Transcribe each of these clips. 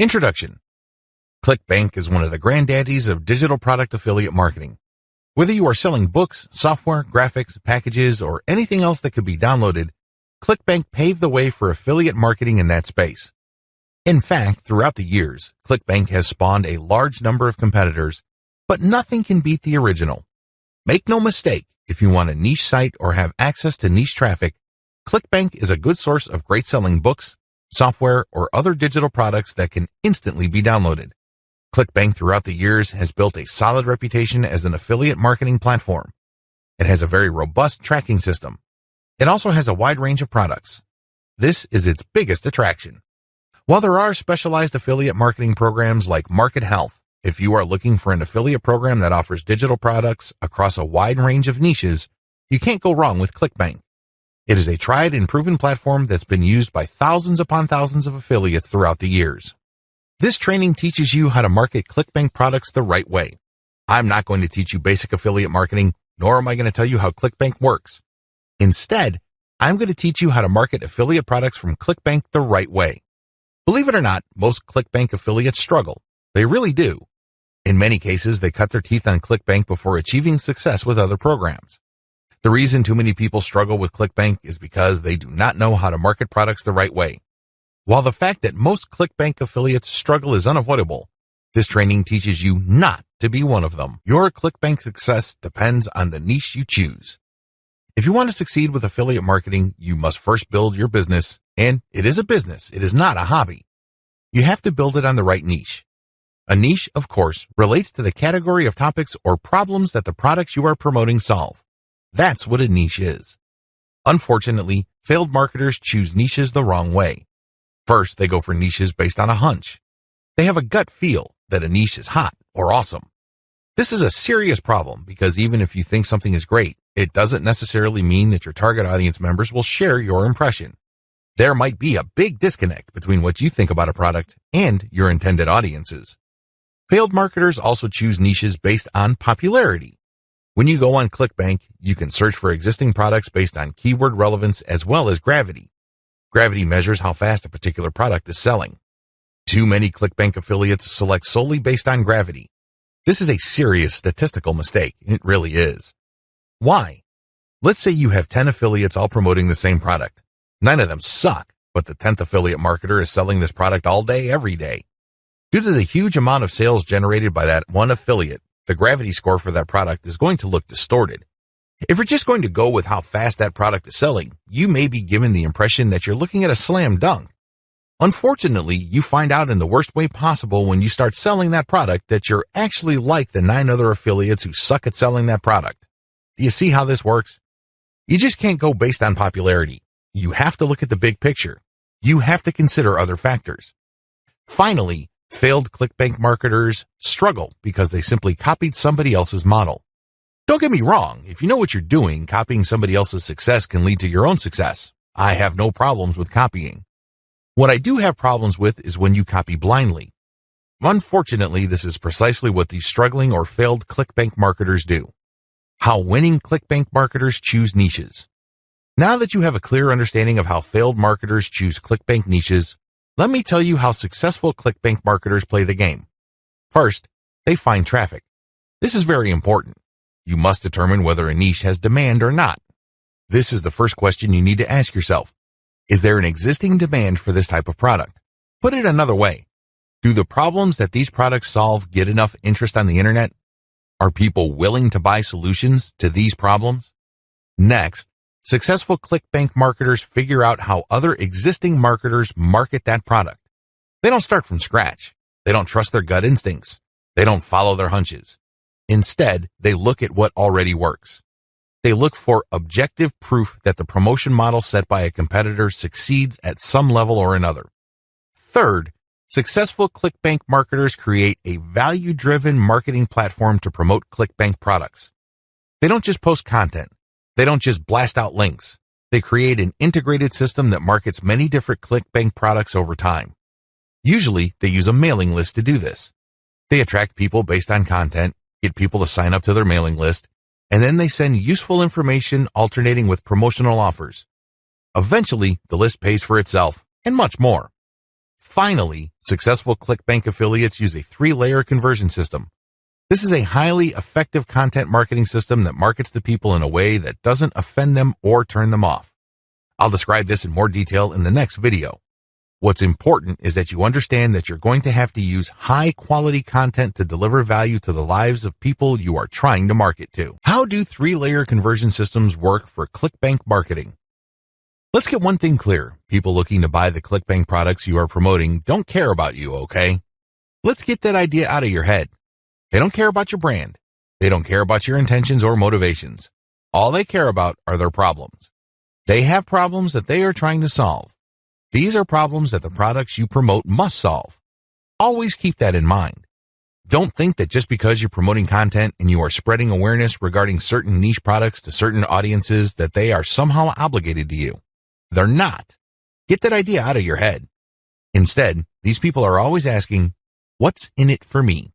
Introduction. ClickBank is one of the granddaddies of digital product affiliate marketing. Whether you are selling books, software, graphics, packages, or anything else that could be downloaded, ClickBank paved the way for affiliate marketing in that space. In fact, throughout the years, ClickBank has spawned a large number of competitors, but nothing can beat the original. Make no mistake, if you want a niche site or have access to niche traffic, ClickBank is a good source of great selling books, software, or other digital products that can instantly be downloaded. ClickBank throughout the years has built a solid reputation as an affiliate marketing platform. It has a very robust tracking system. It also has a wide range of products. This is its biggest attraction. While there are specialized affiliate marketing programs like Market Health, if you are looking for an affiliate program that offers digital products across a wide range of niches, you can't go wrong with ClickBank. It is a tried and proven platform that's been used by thousands upon thousands of affiliates throughout the years. This training teaches you how to market ClickBank products the right way. I'm not going to teach you basic affiliate marketing, nor am I going to tell you how ClickBank works. Instead, I'm going to teach you how to market affiliate products from ClickBank the right way. Believe it or not, most ClickBank affiliates struggle. They really do. In many cases, they cut their teeth on ClickBank before achieving success with other programs. The reason too many people struggle with ClickBank is because they do not know how to market products the right way. While the fact that most ClickBank affiliates struggle is unavoidable, this training teaches you not to be one of them. Your ClickBank success depends on the niche you choose. If you want to succeed with affiliate marketing, you must first build your business, and it is a business, it is not a hobby. You have to build it on the right niche. A niche, of course, relates to the category of topics or problems that the products you are promoting solve. That's what a niche is. Unfortunately, failed marketers choose niches the wrong way. First, they go for niches based on a hunch. They have a gut feel that a niche is hot or awesome. This is a serious problem because even if you think something is great, it doesn't necessarily mean that your target audience members will share your impression. There might be a big disconnect between what you think about a product and your intended audiences. Failed marketers also choose niches based on popularity. When you go on ClickBank, you can search for existing products based on keyword relevance as well as gravity. Gravity measures how fast a particular product is selling. Too many ClickBank affiliates select solely based on gravity. This is a serious statistical mistake. It really is. Why? Let's say you have 10 affiliates all promoting the same product. 9 of them suck, but the 10th affiliate marketer is selling this product all day, every day. Due to the huge amount of sales generated by that one affiliate, the gravity score for that product is going to look distorted. If you're just going to go with how fast that product is selling, you may be given the impression that you're looking at a slam dunk. Unfortunately, you find out in the worst way possible when you start selling that product that you're actually like the 9 other affiliates who suck at selling that product. Do you see how this works? You just can't go based on popularity. You have to look at the big picture. You have to consider other factors. Finally, failed ClickBank marketers struggle because they simply copied somebody else's model. Don't get me wrong, if you know what you're doing, copying somebody else's success can lead to your own success. I have no problems with copying. What I do have problems with is when you copy blindly. Unfortunately, this is precisely what these struggling or failed ClickBank marketers do. How winning ClickBank marketers choose niches. Now that you have a clear understanding of how failed marketers choose ClickBank niches, let me tell you how successful ClickBank marketers play the game. First, they find traffic. This is very important. You must determine whether a niche has demand or not. This is the first question you need to ask yourself. Is there an existing demand for this type of product? Put it another way. Do the problems that these products solve get enough interest on the internet? Are people willing to buy solutions to these problems? Next, successful ClickBank marketers figure out how other existing marketers market that product. They don't start from scratch. They don't trust their gut instincts. They don't follow their hunches. Instead, they look at what already works. They look for objective proof that the promotion model set by a competitor succeeds at some level or another. Third, successful ClickBank marketers create a value-driven marketing platform to promote ClickBank products. They don't just post content. They don't just blast out links. They create an integrated system that markets many different ClickBank products over time. Usually, they use a mailing list to do this. They attract people based on content, get people to sign up to their mailing list, and then they send useful information alternating with promotional offers. Eventually, the list pays for itself, and much more. Finally, successful ClickBank affiliates use a 3-layer conversion system. This is a highly effective content marketing system that markets to people in a way that doesn't offend them or turn them off. I'll describe this in more detail in the next video. What's important is that you understand that you're going to have to use high-quality content to deliver value to the lives of people you are trying to market to. How do 3-layer conversion systems work for ClickBank marketing? Let's get one thing clear. People looking to buy the ClickBank products you are promoting don't care about you, okay? Let's get that idea out of your head. They don't care about your brand. They don't care about your intentions or motivations. All they care about are their problems. They have problems that they are trying to solve. These are problems that the products you promote must solve. Always keep that in mind. Don't think that just because you're promoting content and you are spreading awareness regarding certain niche products to certain audiences that they are somehow obligated to you. They're not. Get that idea out of your head. Instead, these people are always asking, what's in it for me?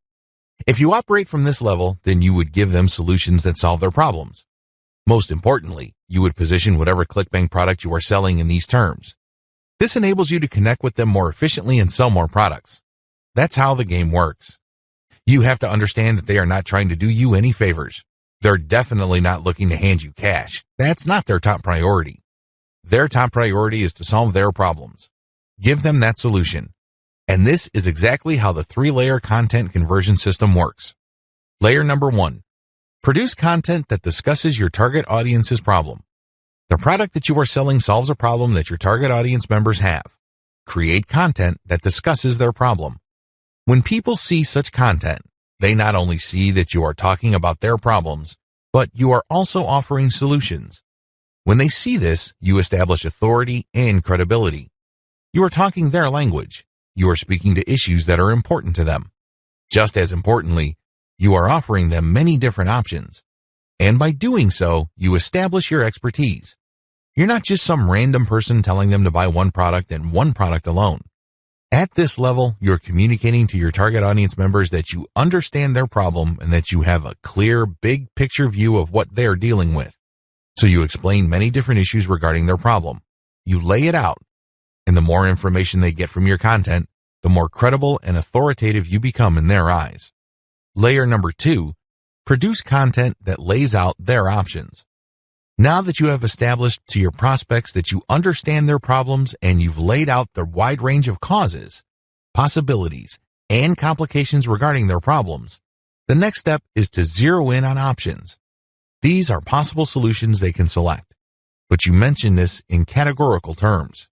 If you operate from this level, then you would give them solutions that solve their problems. Most importantly, you would position whatever ClickBank product you are selling in these terms. This enables you to connect with them more efficiently and sell more products. That's how the game works. You have to understand that they are not trying to do you any favors. They're definitely not looking to hand you cash. That's not their top priority. Their top priority is to solve their problems. Give them that solution. And this is exactly how the 3-layer content conversion system works. Layer number 1. Produce content that discusses your target audience's problem. The product that you are selling solves a problem that your target audience members have. Create content that discusses their problem. When people see such content, they not only see that you are talking about their problems, but you are also offering solutions. When they see this, you establish authority and credibility. You are talking their language. You are speaking to issues that are important to them. Just as importantly, you are offering them many different options. And by doing so, you establish your expertise. You're not just some random person telling them to buy one product and one product alone. At this level, you're communicating to your target audience members that you understand their problem and that you have a clear, big picture view of what they're dealing with. So you explain many different issues regarding their problem. You lay it out. And the more information they get from your content, the more credible and authoritative you become in their eyes. Layer number 2, produce content that lays out their options. Now that you have established to your prospects that you understand their problems and you've laid out the wide range of causes, possibilities, and complications regarding their problems, the next step is to zero in on options. These are possible solutions they can select, but you mention this in categorical terms.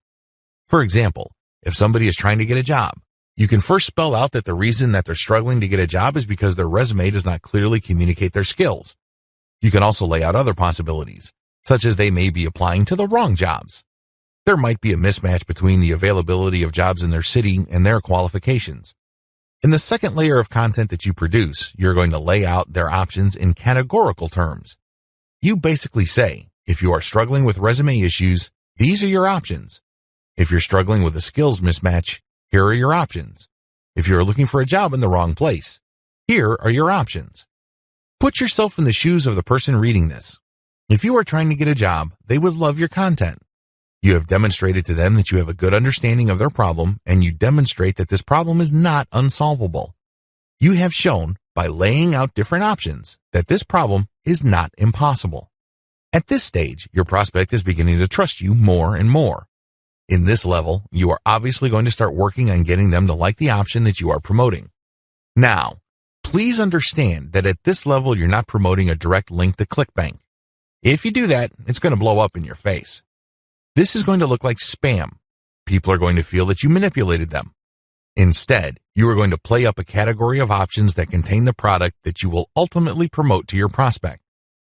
For example, if somebody is trying to get a job, you can first spell out that the reason that they're struggling to get a job is because their resume does not clearly communicate their skills. You can also lay out other possibilities, such as they may be applying to the wrong jobs. There might be a mismatch between the availability of jobs in their city and their qualifications. In the second layer of content that you produce, you're going to lay out their options in categorical terms. You basically say, if you are struggling with resume issues, these are your options. If you're struggling with a skills mismatch, here are your options. If you're looking for a job in the wrong place, here are your options. Put yourself in the shoes of the person reading this. If you are trying to get a job, they would love your content. You have demonstrated to them that you have a good understanding of their problem, and you demonstrate that this problem is not unsolvable. You have shown, by laying out different options, that this problem is not impossible. At this stage, your prospect is beginning to trust you more and more. In this level, you are obviously going to start working on getting them to like the option that you are promoting. Now, please understand that at this level, you're not promoting a direct link to ClickBank. If you do that, it's going to blow up in your face. This is going to look like spam. People are going to feel that you manipulated them. Instead, you are going to play up a category of options that contain the product that you will ultimately promote to your prospect.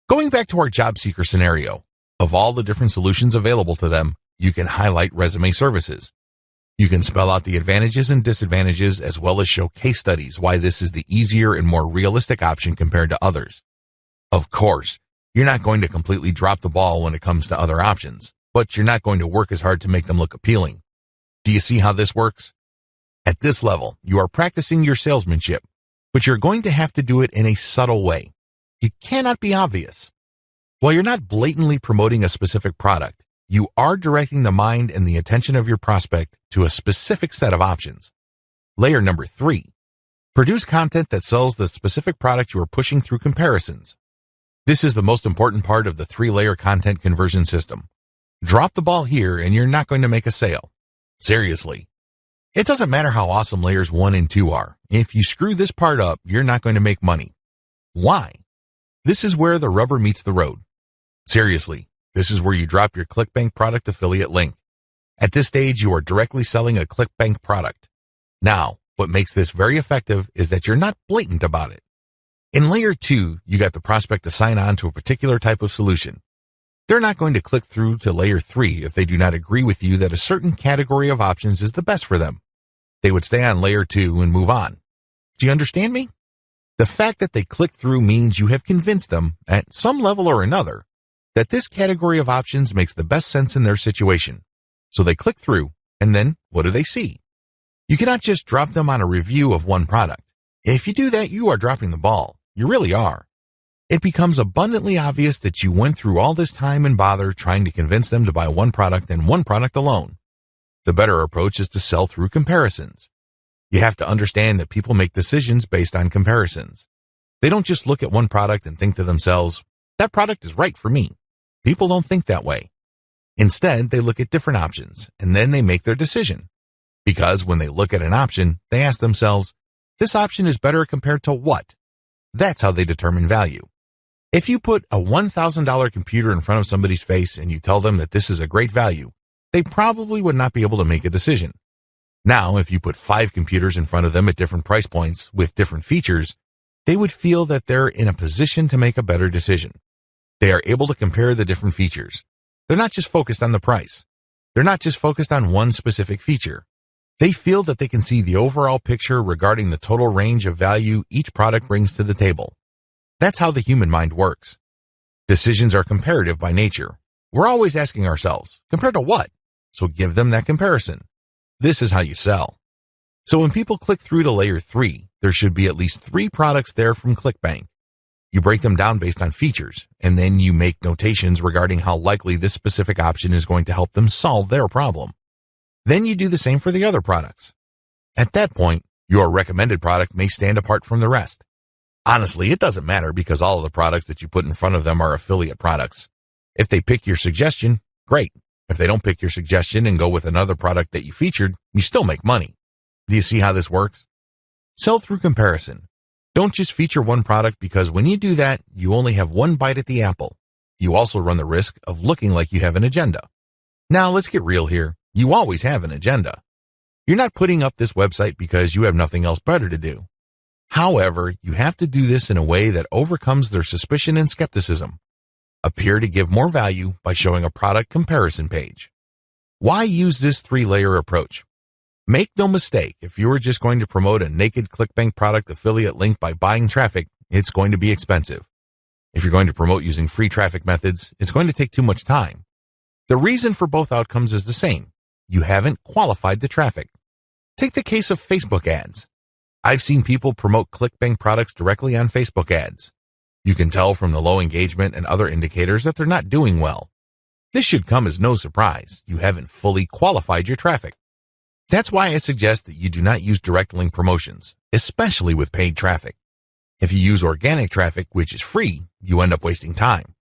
Going back to our job seeker scenario, of all the different solutions available to them, you can highlight resume services. You can spell out the advantages and disadvantages as well as show case studies why this is the easier and more realistic option compared to others. Of course, you're not going to completely drop the ball when it comes to other options, but you're not going to work as hard to make them look appealing. Do you see how this works? At this level, you are practicing your salesmanship, but you're going to have to do it in a subtle way. You cannot be obvious. While you're not blatantly promoting a specific product, You are directing the mind and the attention of your prospect to a specific set of options. Layer number 3. Produce content that sells the specific product you are pushing through comparisons. This is the most important part of the 3-layer content conversion system. Drop the ball here and you're not going to make a sale. Seriously. It doesn't matter how awesome layers 1 and 2 are. If you screw this part up, you're not going to make money. Why? This is where the rubber meets the road. Seriously, this is where you drop your ClickBank product affiliate link. At this stage, you are directly selling a ClickBank product. Now, what makes this very effective is that you're not blatant about it. In layer 2, you got the prospect to sign on to a particular type of solution. They're not going to click through to layer 3 if they do not agree with you that a certain category of options is the best for them. They would stay on layer 2 and move on. Do you understand me? The fact that they click through means you have convinced them, at some level or another, that this category of options makes the best sense in their situation. So they click through, and then what do they see? You cannot just drop them on a review of one product. If you do that, you are dropping the ball. You really are. It becomes abundantly obvious that you went through all this time and bother trying to convince them to buy one product and one product alone. The better approach is to sell through comparisons. You have to understand that people make decisions based on comparisons. They don't just look at one product and think to themselves, that product is right for me. People don't think that way. Instead, they look at different options and then they make their decision. Because when they look at an option, they ask themselves, this option is better compared to what? That's how they determine value. If you put a $1,000 computer in front of somebody's face and you tell them that this is a great value, they probably would not be able to make a decision. Now, if you put 5 computers in front of them at different price points with different features, they would feel that they're in a position to make a better decision. They are able to compare the different features. They're not just focused on the price. They're not just focused on one specific feature. They feel that they can see the overall picture regarding the total range of value each product brings to the table. That's how the human mind works. Decisions are comparative by nature. We're always asking ourselves, compared to what? So give them that comparison. This is how you sell. So when people click through to layer 3, there should be at least 3 products there from ClickBank. You break them down based on features, and then you make notations regarding how likely this specific option is going to help them solve their problem. Then you do the same for the other products. At that point, your recommended product may stand apart from the rest. Honestly, it doesn't matter because all of the products that you put in front of them are affiliate products. If they pick your suggestion, great. If they don't pick your suggestion and go with another product that you featured, you still make money. Do you see how this works? Sell through comparison. Don't just feature one product because when you do that, you only have one bite at the apple. You also run the risk of looking like you have an agenda. Now let's get real here. You always have an agenda. You're not putting up this website because you have nothing else better to do. However, you have to do this in a way that overcomes their suspicion and skepticism. Appear to give more value by showing a product comparison page. Why use this 3-layer approach? Make no mistake, if you are just going to promote a naked ClickBank product affiliate link by buying traffic, it's going to be expensive. If you're going to promote using free traffic methods, it's going to take too much time. The reason for both outcomes is the same. You haven't qualified the traffic. Take the case of Facebook ads. I've seen people promote ClickBank products directly on Facebook ads. You can tell from the low engagement and other indicators that they're not doing well. This should come as no surprise. You haven't fully qualified your traffic. That's why I suggest that you do not use direct link promotions, especially with paid traffic. If you use organic traffic, which is free, you end up wasting time.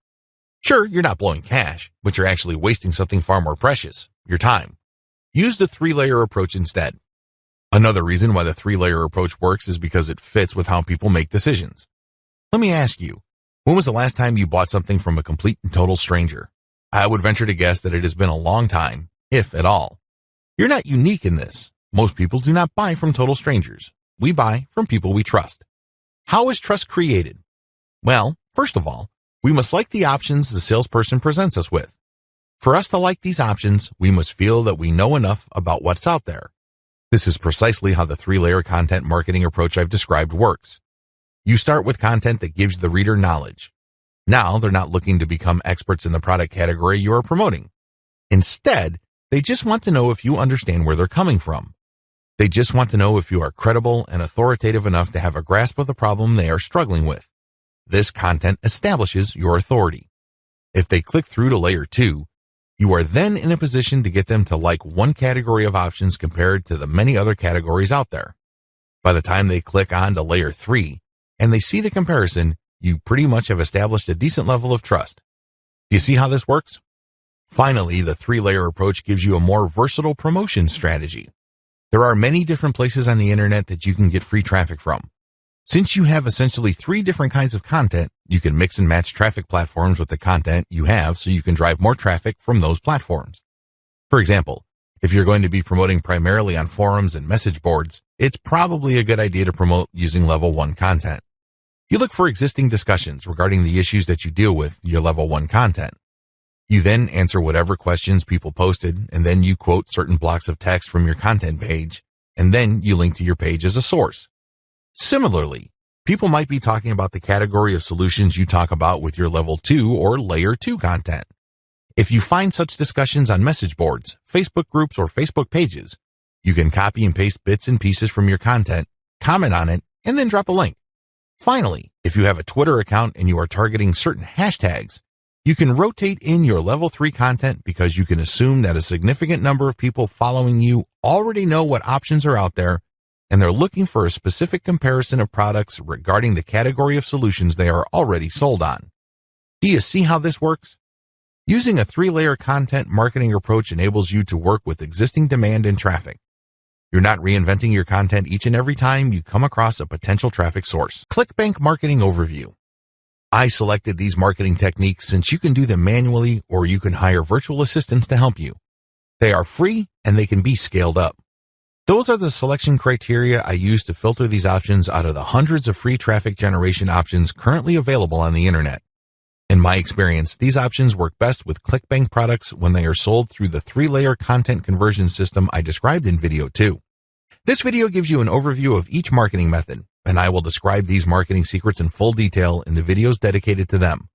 Sure, you're not blowing cash, but you're actually wasting something far more precious, your time. Use the 3-layer approach instead. Another reason why the 3-layer approach works is because it fits with how people make decisions. Let me ask you, when was the last time you bought something from a complete and total stranger? I would venture to guess that it has been a long time, if at all. You're not unique in this. Most people do not buy from total strangers. We buy from people we trust. How is trust created? Well, first of all, we must like the options the salesperson presents us with. For us to like these options, we must feel that we know enough about what's out there. This is precisely how the 3-layer content marketing approach I've described works. You start with content that gives the reader knowledge. Now they're not looking to become experts in the product category you are promoting. Instead, they just want to know if you understand where they're coming from. They just want to know if you are credible and authoritative enough to have a grasp of the problem they are struggling with. This content establishes your authority. If they click through to layer 2, You are then in a position to get them to like one category of options compared to the many other categories out there. By the time they click on to layer 3 and they see the comparison, you pretty much have established a decent level of trust. Do you see how this works? Finally, the 3-layer approach gives you a more versatile promotion strategy. There are many different places on the internet that you can get free traffic from. Since you have essentially 3 different kinds of content, you can mix and match traffic platforms with the content you have so you can drive more traffic from those platforms. For example, if you're going to be promoting primarily on forums and message boards, it's probably a good idea to promote using level 1 content. You look for existing discussions regarding the issues that you deal with your level 1 content. You then answer whatever questions people posted, and then you quote certain blocks of text from your content page, and then you link to your page as a source. Similarly, people might be talking about the category of solutions you talk about with your level 2 or layer 2 content. If you find such discussions on message boards, Facebook groups, or Facebook pages, you can copy and paste bits and pieces from your content, comment on it, and then drop a link. Finally, if you have a Twitter account and you are targeting certain hashtags, you can rotate in your level 3 content because you can assume that a significant number of people following you already know what options are out there and they're looking for a specific comparison of products regarding the category of solutions they are already sold on. Do you see how this works? Using a 3-layer content marketing approach enables you to work with existing demand and traffic. You're not reinventing your content each and every time you come across a potential traffic source. ClickBank Marketing Overview. I selected these marketing techniques since you can do them manually or you can hire virtual assistants to help you. They are free and they can be scaled up. Those are the selection criteria I use to filter these options out of the hundreds of free traffic generation options currently available on the internet. In my experience, these options work best with ClickBank products when they are sold through the 3-layer content conversion system I described in video 2. This video gives you an overview of each marketing method, and I will describe these marketing secrets in full detail in the videos dedicated to them.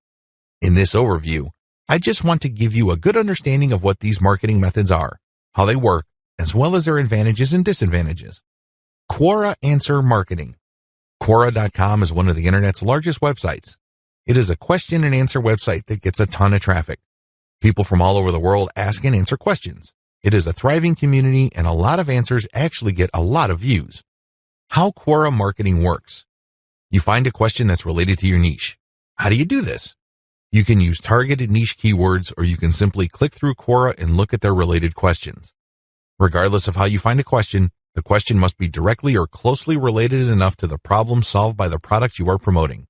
In this overview, I just want to give you a good understanding of what these marketing methods are, how they work, as well as their advantages and disadvantages. Quora Answer Marketing. Quora.com is one of the internet's largest websites. It is a question and answer website that gets a ton of traffic. People from all over the world ask and answer questions. It is a thriving community and a lot of answers actually get a lot of views. How Quora marketing works. You find a question that's related to your niche. How do you do this? You can use targeted niche keywords or you can simply click through Quora and look at their related questions. Regardless of how you find a question, the question must be directly or closely related enough to the problem solved by the product you are promoting.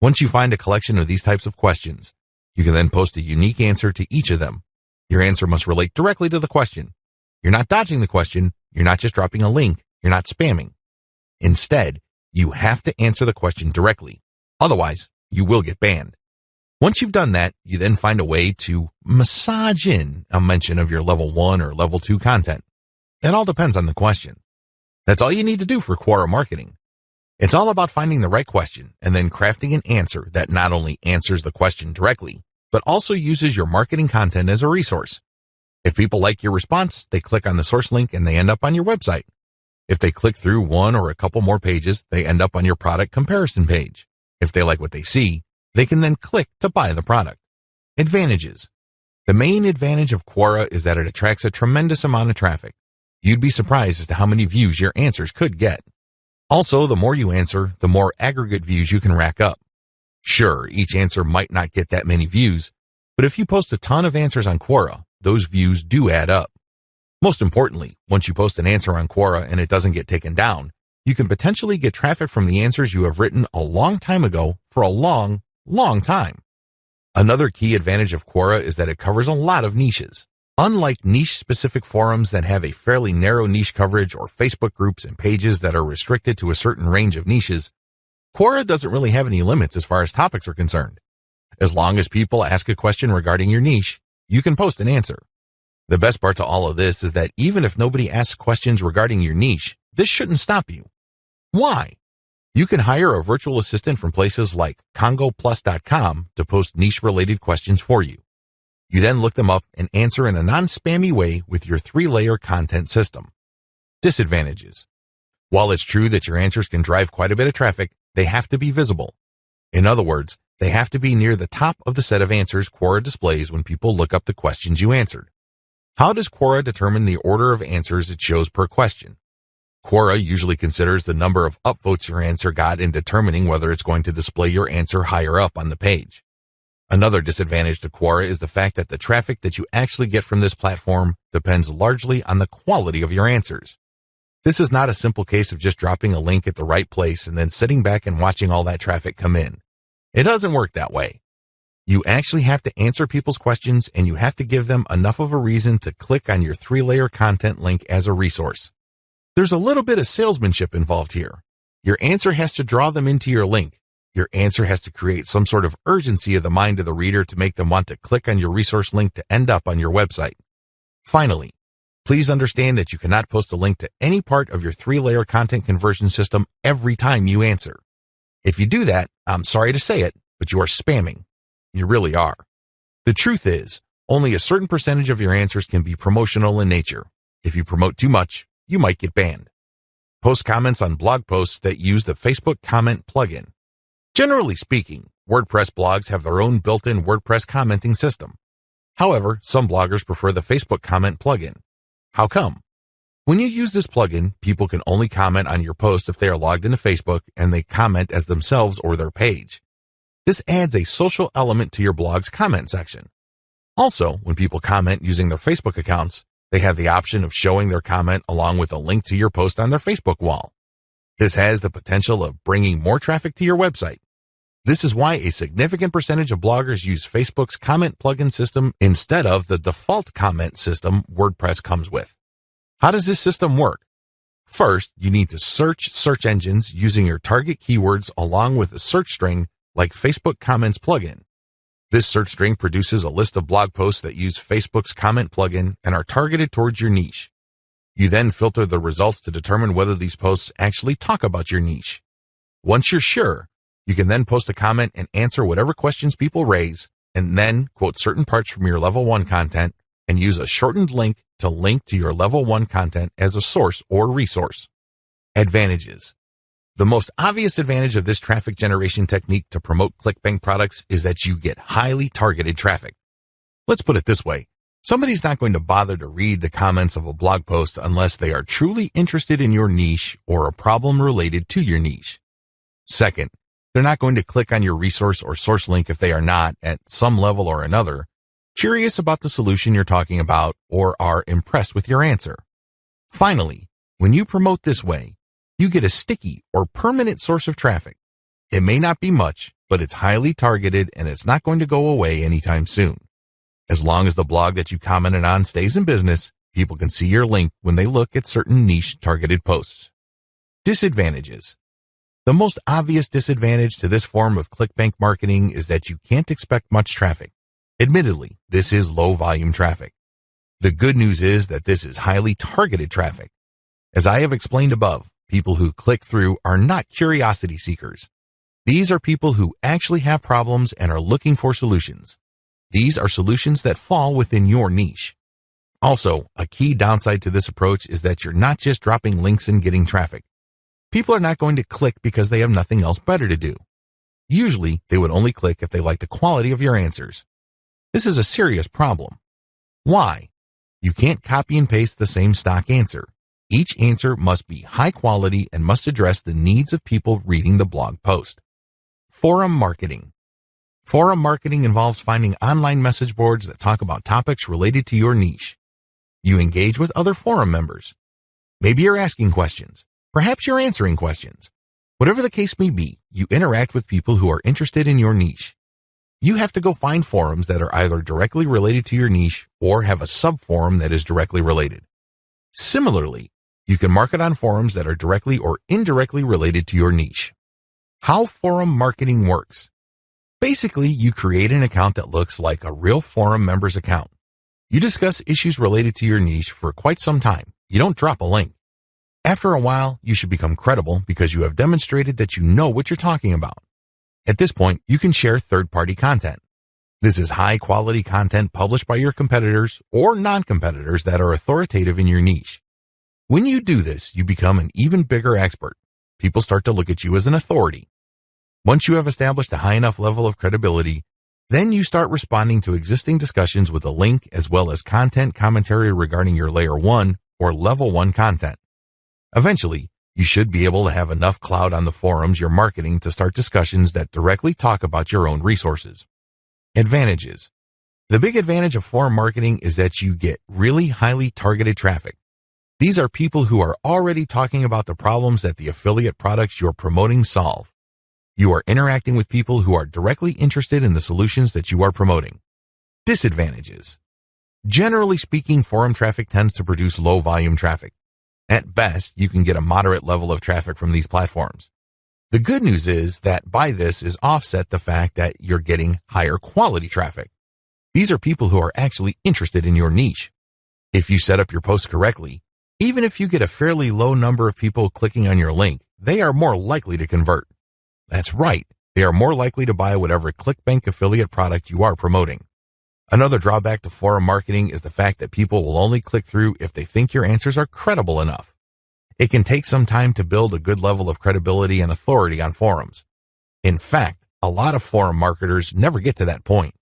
Once you find a collection of these types of questions, you can then post a unique answer to each of them. Your answer must relate directly to the question. You're not dodging the question. You're not just dropping a link. You're not spamming. Instead, you have to answer the question directly. Otherwise, you will get banned. Once you've done that, you then find a way to massage in a mention of your level 1 or level 2 content. It all depends on the question. That's all you need to do for Quora marketing. It's all about finding the right question and then crafting an answer that not only answers the question directly, but also uses your marketing content as a resource. If people like your response, they click on the source link and they end up on your website. If they click through one or a couple more pages, they end up on your product comparison page. If they like what they see, they can then click to buy the product. Advantages. The main advantage of Quora is that it attracts a tremendous amount of traffic. You'd be surprised as to how many views your answers could get. Also, the more you answer, the more aggregate views you can rack up. Sure, each answer might not get that many views, but if you post a ton of answers on Quora, those views do add up. Most importantly, once you post an answer on Quora and it doesn't get taken down, you can potentially get traffic from the answers you have written a long time ago for a long time. Another key advantage of Quora is that it covers a lot of niches. Unlike niche-specific forums that have a fairly narrow niche coverage or Facebook groups and pages that are restricted to a certain range of niches, Quora doesn't really have any limits as far as topics are concerned. As long as people ask a question regarding your niche, you can post an answer. The best part to all of this is that even if nobody asks questions regarding your niche, this shouldn't stop you. Why? You can hire a virtual assistant from places like congoplus.com to post niche-related questions for you. You then look them up and answer in a non-spammy way with your 3-layer content system. Disadvantages. While it's true that your answers can drive quite a bit of traffic, they have to be visible. In other words, They have to be near the top of the set of answers Quora displays when people look up the questions you answered. How does Quora determine the order of answers it shows per question? Quora usually considers the number of upvotes your answer got in determining whether it's going to display your answer higher up on the page. Another disadvantage to Quora is the fact that the traffic that you actually get from this platform depends largely on the quality of your answers. This is not a simple case of just dropping a link at the right place and then sitting back and watching all that traffic come in. It doesn't work that way. You actually have to answer people's questions, and you have to give them enough of a reason to click on your 3-layer content link as a resource. There's a little bit of salesmanship involved here. Your answer has to draw them into your link. Your answer has to create some sort of urgency of the mind of the reader to make them want to click on your resource link to end up on your website. Finally, please understand that you cannot post a link to any part of your 3-layer content conversion system every time you answer. If you do that, I'm sorry to say it, but you are spamming. You really are. The truth is, only a certain percentage of your answers can be promotional in nature. If you promote too much, you might get banned. Post comments on blog posts that use the Facebook comment plugin. Generally speaking, WordPress blogs have their own built-in WordPress commenting system. However, some bloggers prefer the Facebook comment plugin. How come? When you use this plugin, people can only comment on your post if they are logged into Facebook and they comment as themselves or their page. This adds a social element to your blog's comment section. Also, when people comment using their Facebook accounts, they have the option of showing their comment along with a link to your post on their Facebook wall. This has the potential of bringing more traffic to your website. This is why a significant percentage of bloggers use Facebook's comment plugin system instead of the default comment system WordPress comes with. How does this system work? First, you need to search search engines using your target keywords along with a search string like Facebook Comments plugin. This search string produces a list of blog posts that use Facebook's comment plugin and are targeted towards your niche. You then filter the results to determine whether these posts actually talk about your niche. Once you're sure, you can then post a comment and answer whatever questions people raise, and then quote certain parts from your level 1 content and use a shortened link to link to your level 1 content as a source or resource. Advantages. The most obvious advantage of this traffic generation technique to promote ClickBank products is that you get highly targeted traffic. Let's put it this way. Somebody's not going to bother to read the comments of a blog post unless they are truly interested in your niche or a problem related to your niche. Second, they're not going to click on your resource or source link if they are not, at some level or another, curious about the solution you're talking about or are impressed with your answer. Finally, when you promote this way, you get a sticky or permanent source of traffic. It may not be much, but it's highly targeted and it's not going to go away anytime soon. As long as the blog that you commented on stays in business, people can see your link when they look at certain niche targeted posts. Disadvantages. The most obvious disadvantage to this form of ClickBank marketing is that you can't expect much traffic. Admittedly, this is low volume traffic. The good news is that this is highly targeted traffic. As I have explained above, people who click through are not curiosity seekers. These are people who actually have problems and are looking for solutions. These are solutions that fall within your niche. Also, a key downside to this approach is that you're not just dropping links and getting traffic. People are not going to click because they have nothing else better to do. Usually, they would only click if they like the quality of your answers. This is a serious problem. Why? You can't copy and paste the same stock answer. Each answer must be high quality and must address the needs of people reading the blog post. Forum marketing. Forum marketing involves finding online message boards that talk about topics related to your niche. You engage with other forum members. Maybe you're asking questions. Perhaps you're answering questions. Whatever the case may be, you interact with people who are interested in your niche. You have to go find forums that are either directly related to your niche or have a sub-forum that is directly related. Similarly, you can market on forums that are directly or indirectly related to your niche. How forum marketing works. Basically, you create an account that looks like a real forum member's account. You discuss issues related to your niche for quite some time. You don't drop a link. After a while, you should become credible because you have demonstrated that you know what you're talking about. At this point, you can share third-party content. This is high-quality content published by your competitors or non-competitors that are authoritative in your niche. When you do this, you become an even bigger expert. People start to look at you as an authority. Once you have established a high enough level of credibility, then you start responding to existing discussions with a link as well as content commentary regarding your layer 1 or level 1 content. Eventually, you should be able to have enough clout on the forums you're marketing to start discussions that directly talk about your own resources. Advantages. The big advantage of forum marketing is that you get really highly targeted traffic. These are people who are already talking about the problems that the affiliate products you're promoting solve. You are interacting with people who are directly interested in the solutions that you are promoting. Disadvantages. Generally speaking, forum traffic tends to produce low volume traffic. At best, you can get a moderate level of traffic from these platforms. The good news is that by this is offset the fact that you're getting higher quality traffic. These are people who are actually interested in your niche. If you set up your post correctly, even if you get a fairly low number of people clicking on your link, they are more likely to convert. That's right, they are more likely to buy whatever ClickBank affiliate product you are promoting. Another drawback to forum marketing is the fact that people will only click through if they think your answers are credible enough. It can take some time to build a good level of credibility and authority on forums. In fact, a lot of forum marketers never get to that point.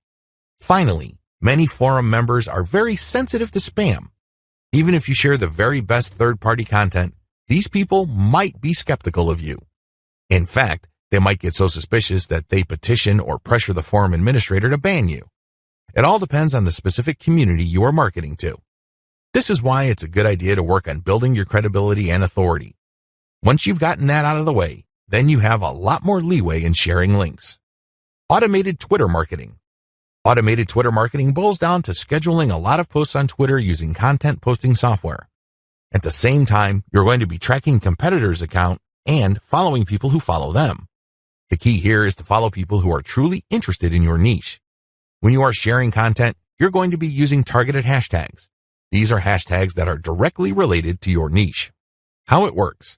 Finally, many forum members are very sensitive to spam. Even if you share the very best third-party content, these people might be skeptical of you. In fact, they might get so suspicious that they petition or pressure the forum administrator to ban you. It all depends on the specific community you are marketing to. This is why it's a good idea to work on building your credibility and authority. Once you've gotten that out of the way, then you have a lot more leeway in sharing links. Automated Twitter marketing. Automated Twitter marketing boils down to scheduling a lot of posts on Twitter using content posting software. At the same time, you're going to be tracking competitors' account and following people who follow them. The key here is to follow people who are truly interested in your niche. When you are sharing content, you're going to be using targeted hashtags. These are hashtags that are directly related to your niche. How it works.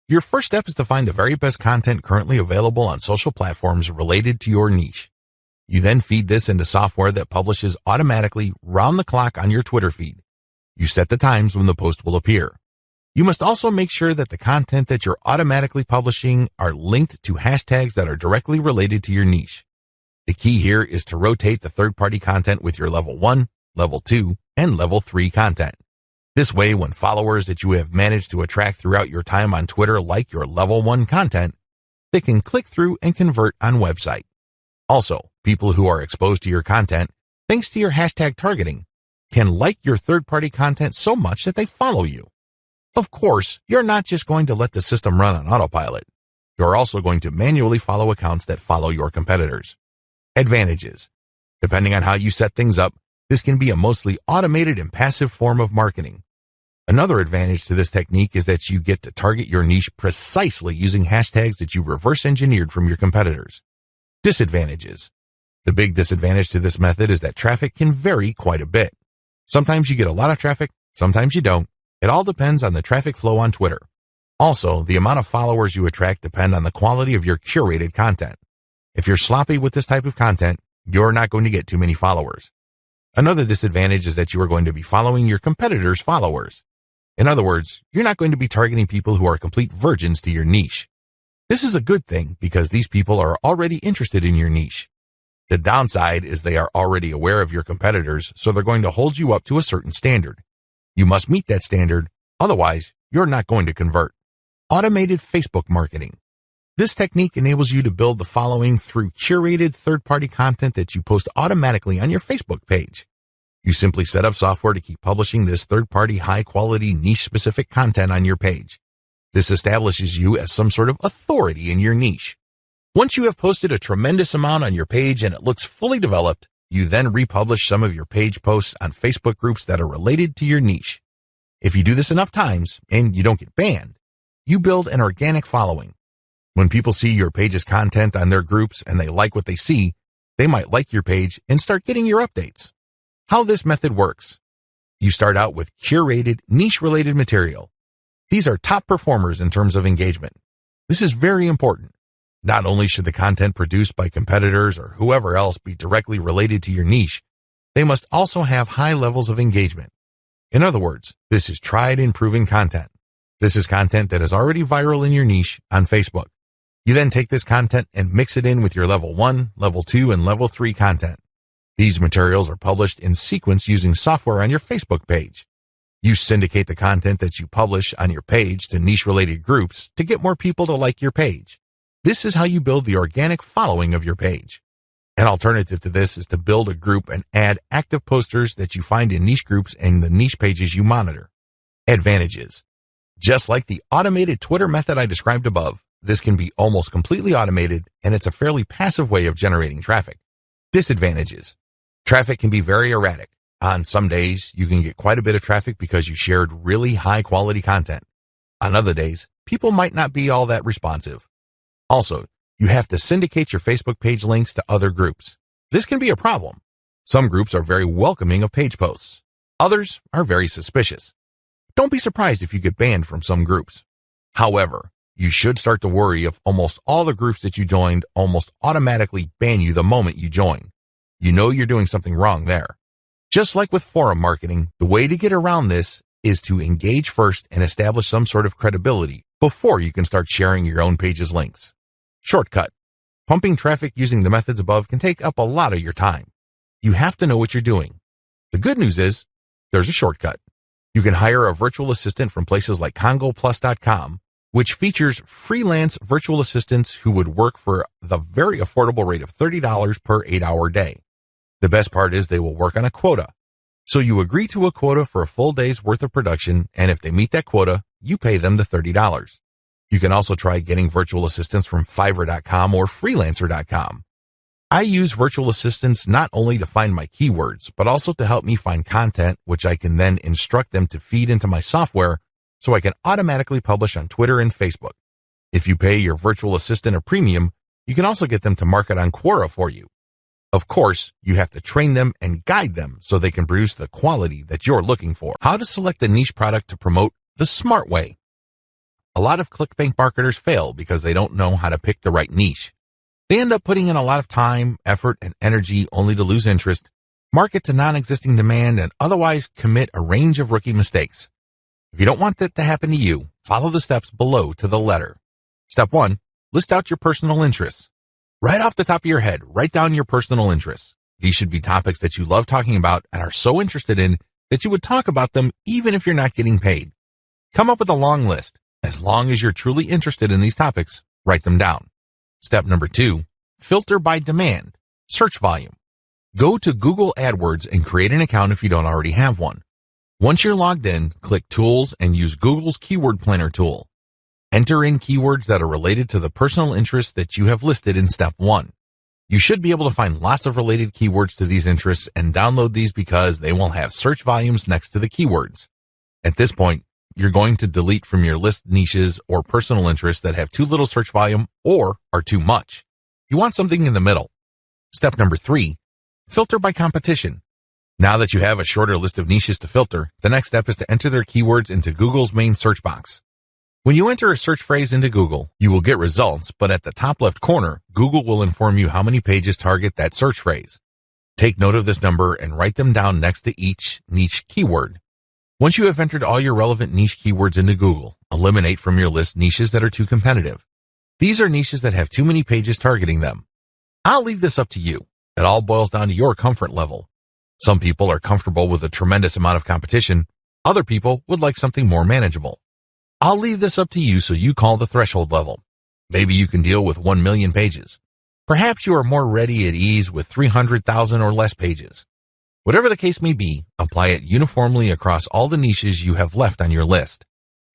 Your first step is to find the very best content currently available on social platforms related to your niche. You then feed this into software that publishes automatically round the clock on your Twitter feed. You set the times when the post will appear. You must also make sure that the content that you're automatically publishing are linked to hashtags that are directly related to your niche. The key here is to rotate the third-party content with your level 1, level 2, and level 3 content. This way, when followers that you have managed to attract throughout your time on Twitter like your level 1 content, they can click through and convert on website. Also, people who are exposed to your content, thanks to your hashtag targeting, can like your third-party content so much that they follow you. Of course, you're not just going to let the system run on autopilot. You're also going to manually follow accounts that follow your competitors. Advantages. Depending on how you set things up, this can be a mostly automated and passive form of marketing. Another advantage to this technique is that you get to target your niche precisely using hashtags that you reverse engineered from your competitors. Disadvantages. The big disadvantage to this method is that traffic can vary quite a bit. Sometimes you get a lot of traffic, sometimes you don't. It all depends on the traffic flow on Twitter. Also, the amount of followers you attract depend on the quality of your curated content. If you're sloppy with this type of content, you're not going to get too many followers. Another disadvantage is that you are going to be following your competitors' followers. In other words, you're not going to be targeting people who are complete virgins to your niche. This is a good thing because these people are already interested in your niche. The downside is they are already aware of your competitors, so they're going to hold you up to a certain standard. You must meet that standard, otherwise you're not going to convert. Automated Facebook marketing. This technique enables you to build the following through curated third-party content that you post automatically on your Facebook page. You simply set up software to keep publishing this third-party high-quality niche-specific content on your page. This establishes you as some sort of authority in your niche. Once you have posted a tremendous amount on your page and it looks fully developed, you then republish some of your page posts on Facebook groups that are related to your niche. If you do this enough times and you don't get banned, you build an organic following. When people see your page's content on their groups and they like what they see, they might like your page and start getting your updates. How this method works. You start out with curated, niche-related material. These are top performers in terms of engagement. This is very important. Not only should the content produced by competitors or whoever else be directly related to your niche, they must also have high levels of engagement. In other words, this is tried and proven content. This is content that is already viral in your niche on Facebook. You then take this content and mix it in with your level 1, level 2, and level 3 content. These materials are published in sequence using software on your Facebook page. You syndicate the content that you publish on your page to niche-related groups to get more people to like your page. This is how you build the organic following of your page. An alternative to this is to build a group and add active posters that you find in niche groups and the niche pages you monitor. Advantages. Just like the automated Twitter method I described above, this can be almost completely automated, and it's a fairly passive way of generating traffic. Disadvantages. Traffic can be very erratic. On some days, you can get quite a bit of traffic because you shared really high-quality content. On other days, people might not be all that responsive. Also, you have to syndicate your Facebook page links to other groups. This can be a problem. Some groups are very welcoming of page posts. Others are very suspicious. Don't be surprised if you get banned from some groups. However, you should start to worry if almost all the groups that you joined almost automatically ban you the moment you join. You know you're doing something wrong there. Just like with forum marketing, the way to get around this is to engage first and establish some sort of credibility before you can start sharing your own page's links. Shortcut. Pumping traffic using the methods above can take up a lot of your time. You have to know what you're doing. The good news is, there's a shortcut. You can hire a virtual assistant from places like CongoPlus.com, which features freelance virtual assistants who would work for the very affordable rate of $30 per 8-hour day. The best part is they will work on a quota. So you agree to a quota for a full day's worth of production, and if they meet that quota, you pay them the $30. You can also try getting virtual assistants from Fiverr.com or Freelancer.com. I use virtual assistants not only to find my keywords, but also to help me find content, which I can then instruct them to feed into my software so I can automatically publish on Twitter and Facebook. If you pay your virtual assistant a premium, you can also get them to market on Quora for you. Of course, you have to train them and guide them so they can produce the quality that you're looking for. How to select a niche product to promote the smart way. A lot of clickbank marketers fail because they don't know how to pick the right niche. They end up putting in a lot of time, effort, and energy only to lose interest, market to non-existing demand, and otherwise commit a range of rookie mistakes. If you don't want that to happen to you, follow the steps below to the letter. Step 1. List out your personal interests. Right off the top of your head, write down your personal interests. These should be topics that you love talking about and are so interested in that you would talk about them even if you're not getting paid. Come up with a long list. As long as you're truly interested in these topics, write them down. Step number 2, filter by demand, search volume. Go to Google AdWords and create an account if you don't already have one. Once you're logged in, click Tools and use Google's Keyword Planner tool. Enter in keywords that are related to the personal interests that you have listed in Step 1. You should be able to find lots of related keywords to these interests and download these because they will have search volumes next to the keywords. At this point, you're going to delete from your list niches or personal interests that have too little search volume or are too much. You want something in the middle. Step number 3, filter by competition. Now that you have a shorter list of niches to filter, the next step is to enter their keywords into Google's main search box. When you enter a search phrase into Google, you will get results, but at the top left corner, Google will inform you how many pages target that search phrase. Take note of this number and write them down next to each niche keyword. Once you have entered all your relevant niche keywords into Google, eliminate from your list niches that are too competitive. These are niches that have too many pages targeting them. I'll leave this up to you. It all boils down to your comfort level. Some people are comfortable with a tremendous amount of competition. Other people would like something more manageable. I'll leave this up to you so you call the threshold level. Maybe you can deal with 1 million pages. Perhaps you are more ready at ease with 300,000 or less pages. Whatever the case may be, apply it uniformly across all the niches you have left on your list.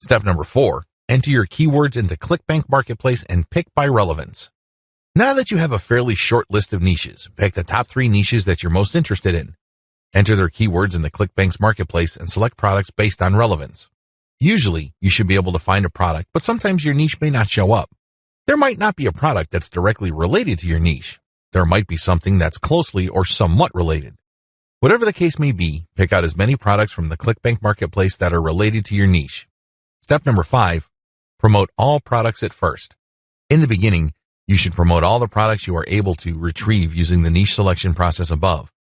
Step number 4, enter your keywords into ClickBank Marketplace and pick by relevance. Now that you have a fairly short list of niches, pick the top 3 niches that you're most interested in. Enter their keywords into ClickBank's Marketplace and select products based on relevance. Usually, you should be able to find a product, but sometimes your niche may not show up. There might not be a product that's directly related to your niche. There might be something that's closely or somewhat related. Whatever the case may be, pick out as many products from the ClickBank Marketplace that are related to your niche. Step number 5, promote all products at first. In the beginning, you should promote all the products you are able to retrieve using the niche selection process above.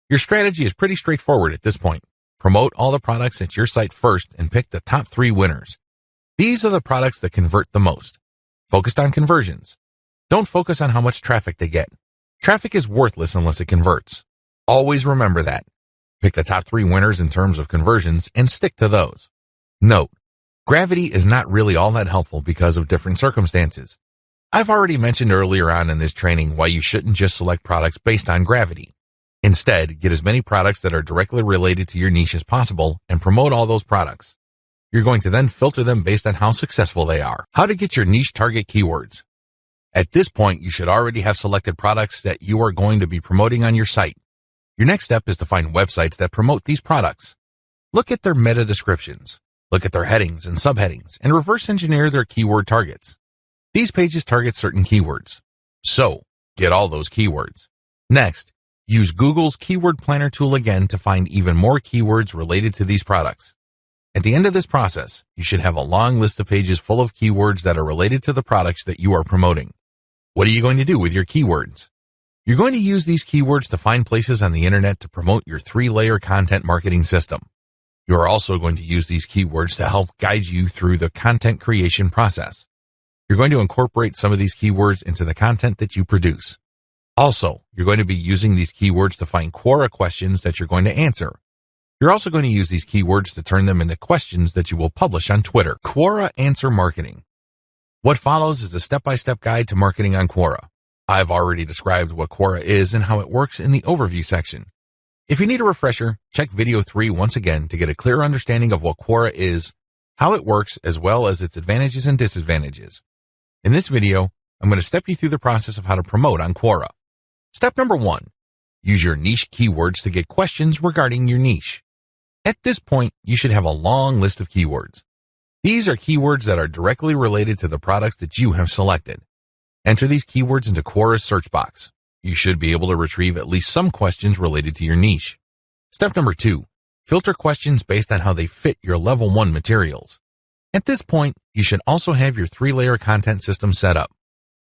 Your strategy is pretty straightforward at this point. Promote all the products at your site first and pick the top 3 winners. These are the products that convert the most. Focused on conversions. Don't focus on how much traffic they get. Traffic is worthless unless it converts. Always remember that. Pick the top 3 winners in terms of conversions and stick to those. Note, gravity is not really all that helpful because of different circumstances. I've already mentioned earlier on in this training why you shouldn't just select products based on gravity. Instead, get as many products that are directly related to your niche as possible and promote all those products. You're going to then filter them based on how successful they are. How to get your niche target keywords. At this point, you should already have selected products that you are going to be promoting on your site. Your next step is to find websites that promote these products. Look at their meta descriptions. Look at their headings and subheadings and reverse engineer their keyword targets. These pages target certain keywords. So, get all those keywords. Next, use Google's Keyword Planner tool again to find even more keywords related to these products. At the end of this process, you should have a long list of pages full of keywords that are related to the products that you are promoting. What are you going to do with your keywords? You're going to use these keywords to find places on the internet to promote your 3-layer content marketing system. You are also going to use these keywords to help guide you through the content creation process. You're going to incorporate some of these keywords into the content that you produce. Also, you're going to be using these keywords to find Quora questions that you're going to answer. You're also going to use these keywords to turn them into questions that you will publish on Twitter. Quora Answer Marketing. What follows is a step-by-step guide to marketing on Quora. I've already described what Quora is and how it works in the overview section. If you need a refresher, check video 3 once again to get a clear understanding of what Quora is, how it works, as well as its advantages and disadvantages. In this video, I'm going to step you through the process of how to promote on Quora. Step number 1. Use your niche keywords to get questions regarding your niche. At this point, you should have a long list of keywords. These are keywords that are directly related to the products that you have selected. Enter these keywords into Quora's search box. You should be able to retrieve at least some questions related to your niche. Step number 2. Filter questions based on how they fit your level 1 materials. At this point, you should also have your 3-layer content system set up.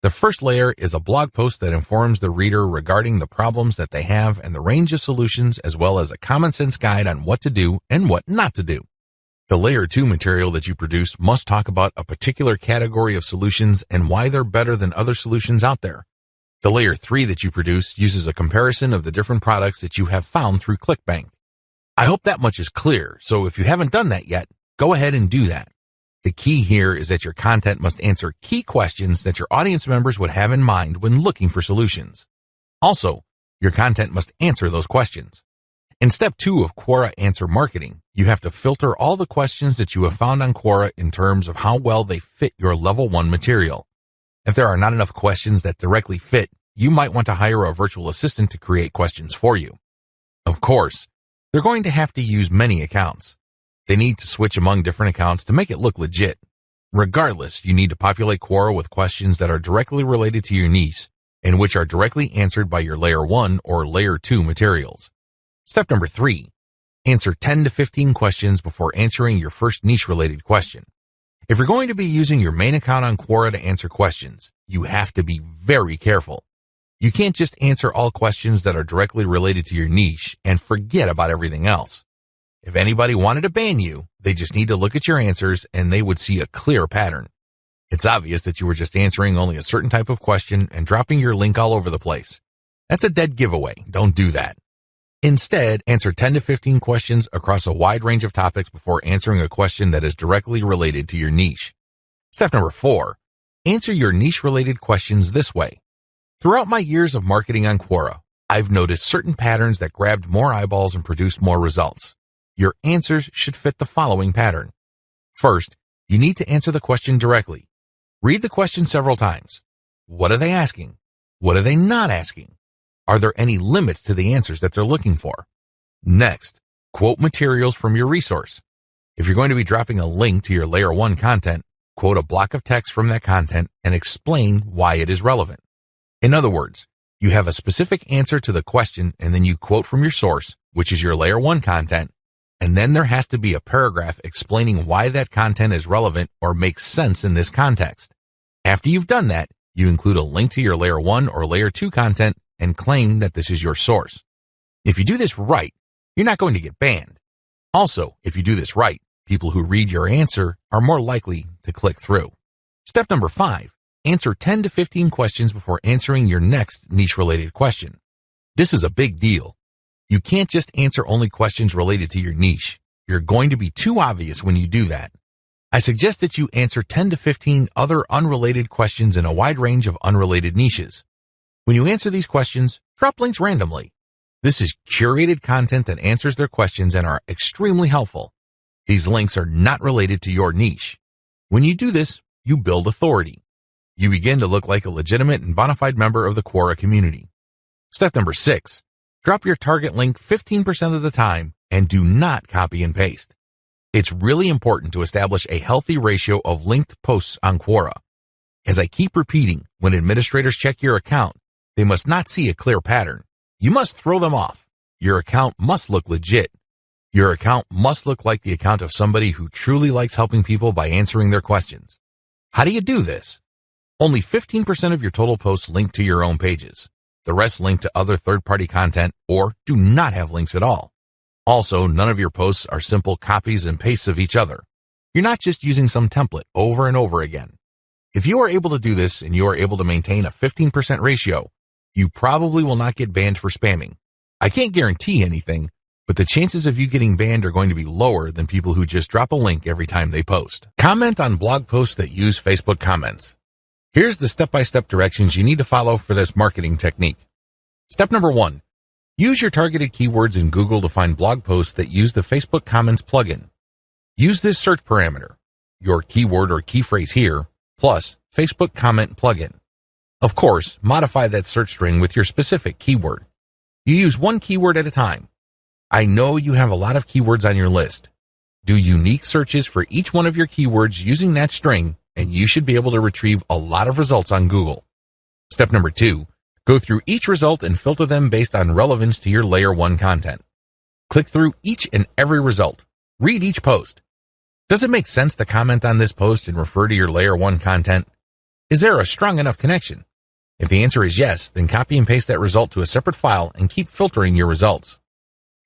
The first layer is a blog post that informs the reader regarding the problems that they have and the range of solutions, as well as a common sense guide on what to do and what not to do. The layer 2 material that you produce must talk about a particular category of solutions and why they're better than other solutions out there. The layer 3 that you produce uses a comparison of the different products that you have found through ClickBank. I hope that much is clear, so if you haven't done that yet, go ahead and do that. The key here is that your content must answer key questions that your audience members would have in mind when looking for solutions. Also, your content must answer those questions. In step 2 of Quora Answer Marketing, you have to filter all the questions that you have found on Quora in terms of how well they fit your level 1 material. If there are not enough questions that directly fit, you might want to hire a virtual assistant to create questions for you. Of course, they're going to have to use many accounts. They need to switch among different accounts to make it look legit. Regardless, you need to populate Quora with questions that are directly related to your niche and which are directly answered by your layer 1 or layer 2 materials. Step number 3. Answer 10 to 15 questions before answering your first niche-related question. If you're going to be using your main account on Quora to answer questions, you have to be very careful. You can't just answer all questions that are directly related to your niche and forget about everything else. If anybody wanted to ban you, they just need to look at your answers and they would see a clear pattern. It's obvious that you were just answering only a certain type of question and dropping your link all over the place. That's a dead giveaway. Don't do that. Instead, answer 10 to 15 questions across a wide range of topics before answering a question that is directly related to your niche. Step number 4. Answer your niche-related questions this way. Throughout my years of marketing on Quora, I've noticed certain patterns that grabbed more eyeballs and produced more results. Your answers should fit the following pattern. First, you need to answer the question directly. Read the question several times. What are they asking? What are they not asking? Are there any limits to the answers that they're looking for? Next, quote materials from your resource. If you're going to be dropping a link to your layer 1 content, quote a block of text from that content and explain why it is relevant. In other words, you have a specific answer to the question and then you quote from your source, which is your layer 1 content, and then there has to be a paragraph explaining why that content is relevant or makes sense in this context. After you've done that, you include a link to your layer 1 or layer 2 content and claim that this is your source. If you do this right, you're not going to get banned. Also, if you do this right, people who read your answer are more likely to click through. Step number 5, answer 10 to 15 questions before answering your next niche-related question. This is a big deal. You can't just answer only questions related to your niche. You're going to be too obvious when you do that. I suggest that you answer 10 to 15 other unrelated questions in a wide range of unrelated niches. When you answer these questions, drop links randomly. This is curated content that answers their questions and are extremely helpful. These links are not related to your niche. When you do this, you build authority. You begin to look like a legitimate and bona fide member of the Quora community. Step number 6, drop your target link 15% of the time and do not copy and paste. It's really important to establish a healthy ratio of linked posts on Quora. As I keep repeating, when administrators check your account, they must not see a clear pattern. You must throw them off. Your account must look legit. Your account must look like the account of somebody who truly likes helping people by answering their questions. How do you do this? Only 15% of your total posts link to your own pages. The rest link to other third-party content or do not have links at all. Also, none of your posts are simple copies and pastes of each other. You're not just using some template over and over again. If you are able to do this and you are able to maintain a 15% ratio, you probably will not get banned for spamming. I can't guarantee anything, but the chances of you getting banned are going to be lower than people who just drop a link every time they post. Comment on blog posts that use Facebook comments. Here's the step-by-step directions you need to follow for this marketing technique. Step number 1. Use your targeted keywords in Google to find blog posts that use the Facebook Comments plugin. Use this search parameter, your keyword or key phrase here, plus Facebook Comment plugin. Of course, modify that search string with your specific keyword. You use one keyword at a time. I know you have a lot of keywords on your list. Do unique searches for each one of your keywords using that string, and you should be able to retrieve a lot of results on Google. Step number 2, go through each result and filter them based on relevance to your Layer 1 content. Click through each and every result. Read each post. Does it make sense to comment on this post and refer to your Layer 1 content? Is there a strong enough connection? If the answer is yes, then copy and paste that result to a separate file and keep filtering your results.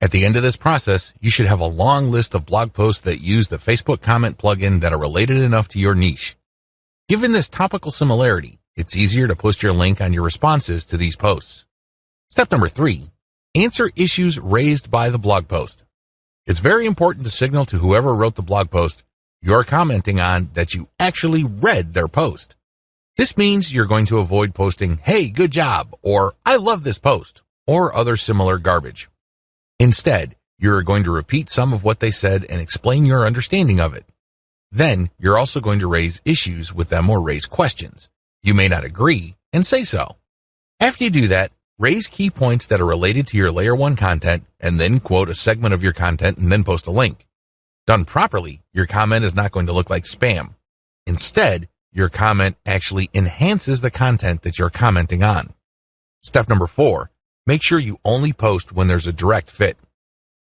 At the end of this process, you should have a long list of blog posts that use the Facebook Comment plugin that are related enough to your niche. Given this topical similarity, it's easier to post your link on your responses to these posts. Step number 3, answer issues raised by the blog post. It's very important to signal to whoever wrote the blog post you're commenting on that you actually read their post. This means you're going to avoid posting, "Hey, good job," or "I love this post," or other similar garbage. Instead, you're going to repeat some of what they said and explain your understanding of it. Then, you're also going to raise issues with them or raise questions. You may not agree, and say so. After you do that, raise key points that are related to your Layer 1 content, and then quote a segment of your content and then post a link. Done properly, your comment is not going to look like spam. Instead, your comment actually enhances the content that you're commenting on. Step number 4, make sure you only post when there's a direct fit.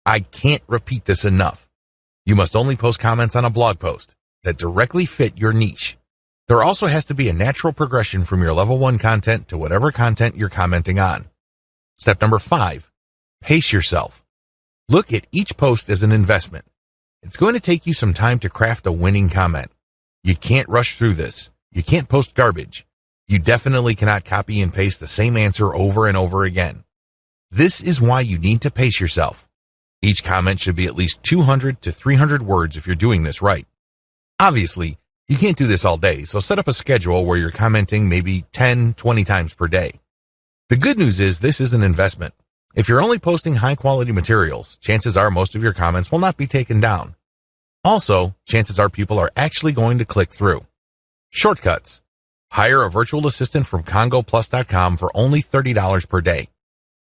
I can't repeat this enough. You must only post comments on a blog post that directly fit your niche. There also has to be a natural progression from your level 1 content to whatever content you're commenting on. Step number 5, pace yourself. Look at each post as an investment. It's going to take you some time to craft a winning comment. You can't rush through this. You can't post garbage. You definitely cannot copy and paste the same answer over and over again. This is why you need to pace yourself. Each comment should be at least 200 to 300 words if you're doing this right. Obviously, you can't do this all day, so set up a schedule where you're commenting maybe 10, 20 times per day. The good news is this is an investment. If you're only posting high-quality materials, chances are most of your comments will not be taken down. Also, chances are people are actually going to click through. Shortcuts. Hire a virtual assistant from CongoPlus.com for only $30 per day.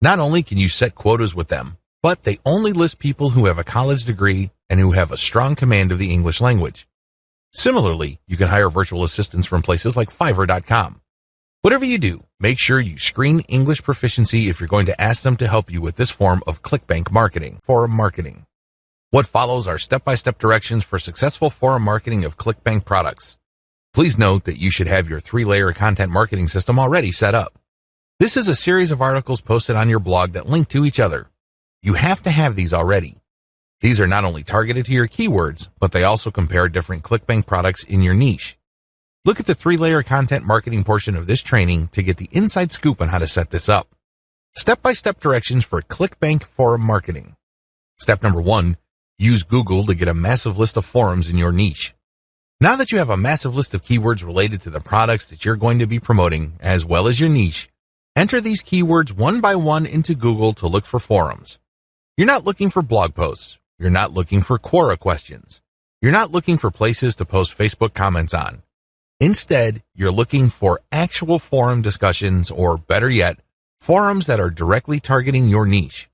Not only can you set quotas with them, but they only list people who have a college degree and who have a strong command of the English language. Similarly, you can hire virtual assistants from places like Fiverr.com. Whatever you do, make sure you screen English proficiency if you're going to ask them to help you with this form of clickbank marketing, forum marketing. What follows are step-by-step directions for successful forum marketing of clickbank products. Please note that you should have your 3-layer content marketing system already set up. This is a series of articles posted on your blog that link to each other. You have to have these already. These are not only targeted to your keywords, but they also compare different clickbank products in your niche. Look at the 3-layer content marketing portion of this training to get the inside scoop on how to set this up. Step-by-step directions for ClickBank forum marketing. Step number 1, use Google to get a massive list of forums in your niche. Now that you have a massive list of keywords related to the products that you're going to be promoting, as well as your niche, enter these keywords one by one into Google to look for forums. You're not looking for blog posts. You're not looking for Quora questions. You're not looking for places to post Facebook comments on. Instead, you're looking for actual forum discussions, or better yet, forums that are directly targeting your niche.